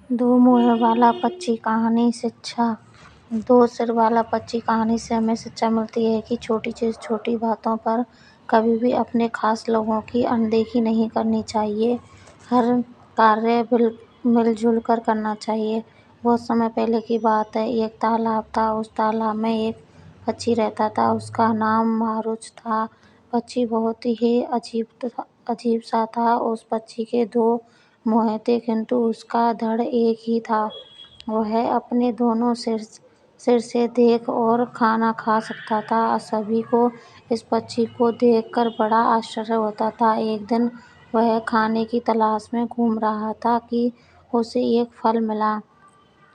दो मुँह वाला पक्षी कहानी शिक्षा। दो सिर वाला पक्षी कहानी से हमें शिक्षा मिलती है कि छोटी चीज छोटी बातों पर कभी भी अपने खास लोगों की अनदेखी नहीं करनी चाहिए। हर कार्य मिलजुल कर करना चाहिए। बहुत समय पहले की बात है। एक तालाब था। उस तालाब में एक पक्षी रहता था। उसका नाम मारुच था। पक्षी बहुत ही अजीब सा था। उस पक्षी के दो मुँह थे, किंतु उसका धड़ एक ही था। वह अपने दोनों सिर से देख और खाना खा सकता था। सभी को इस पक्षी को देखकर बड़ा आश्चर्य होता था। एक दिन वह खाने की तलाश में घूम रहा था कि उसे एक फल मिला।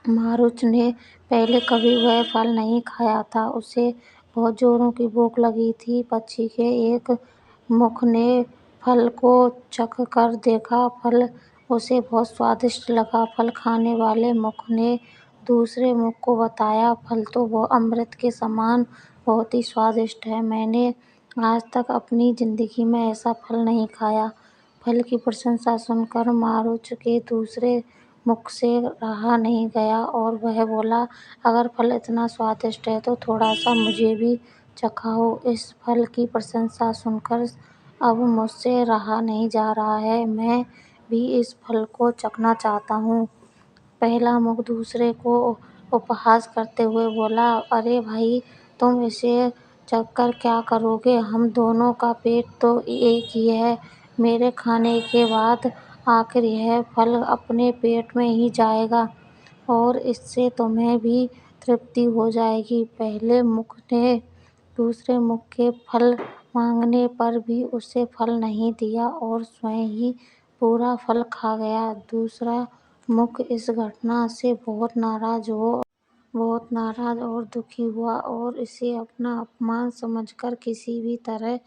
मारुच ने पहले कभी वह फल नहीं खाया था। उसे बहुत जोरों की भूख लगी थी। पक्षी के एक मुख ने फल को चख कर देखा। फल उसे बहुत स्वादिष्ट लगा। फल खाने वाले मुख ने दूसरे मुख को बताया, फल तो वो अमृत के समान बहुत ही स्वादिष्ट है। मैंने आज तक अपनी जिंदगी में ऐसा फल नहीं खाया। फल की प्रशंसा सुनकर मारुच के दूसरे मुख से रहा नहीं गया और वह बोला, अगर फल इतना स्वादिष्ट है तो थोड़ा सा मुझे भी चखाओ। इस फल की प्रशंसा सुनकर अब मुझसे रहा नहीं जा रहा है। मैं भी इस फल को चखना चाहता हूँ। पहला मुख दूसरे को उपहास करते हुए बोला, अरे भाई, तुम इसे चखकर क्या करोगे? हम दोनों का पेट तो एक ही है। मेरे खाने के बाद आखिर यह फल अपने पेट में ही जाएगा और इससे तुम्हें भी तृप्ति हो जाएगी। पहले मुख ने दूसरे मुख के फल मांगने पर भी उसे फल नहीं दिया और स्वयं ही पूरा फल खा गया। दूसरा मुख इस घटना से बहुत नाराज और दुखी हुआ और इसे अपना अपमान समझकर किसी भी तरह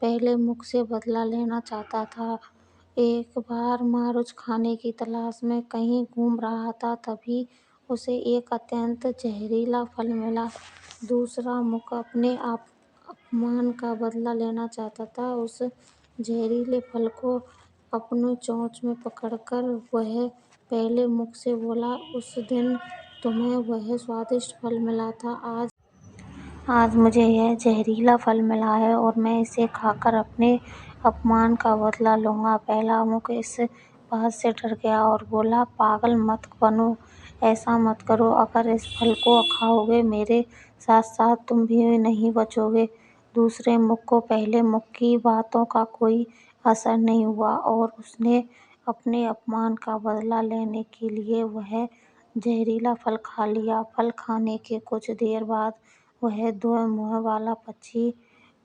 पहले मुख से बदला लेना चाहता था। एक बार मारुच खाने की तलाश में कहीं घूम रहा था। तभी उसे एक अत्यंत जहरीला फल मिला। दूसरा मुख अपने अपमान का बदला लेना चाहता था। उस जहरीले फल को अपनी चोंच में पकड़कर वह पहले मुख से बोला, उस दिन तुम्हें वह स्वादिष्ट फल मिला था। आज मुझे यह जहरीला फल मिला है और मैं इसे खाकर अपने अपमान का बदला लूंगा। पहला मुख इस बात से डर गया और बोला, पागल मत बनो, ऐसा मत करो। अगर इस फल को खाओगे मेरे साथ साथ तुम भी नहीं बचोगे। दूसरे मुख को पहले मुख की बातों का कोई असर नहीं हुआ और उसने अपने अपमान का बदला लेने के लिए वह जहरीला फल खा लिया। फल खाने के कुछ देर बाद वह दो मुँह वाला पक्षी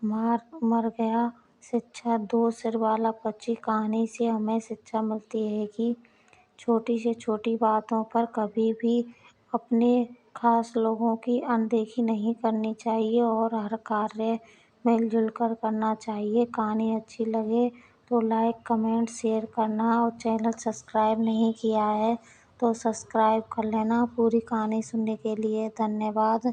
मर गया। शिक्षा। दो सिर वाला पक्षी कहानी से हमें शिक्षा मिलती है कि छोटी से छोटी बातों पर कभी भी अपने खास लोगों की अनदेखी नहीं करनी चाहिए और हर कार्य मिलजुल कर करना चाहिए। कहानी अच्छी लगे तो लाइक, कमेंट, शेयर करना और चैनल सब्सक्राइब नहीं किया है तो सब्सक्राइब कर लेना। पूरी कहानी सुनने के लिए धन्यवाद।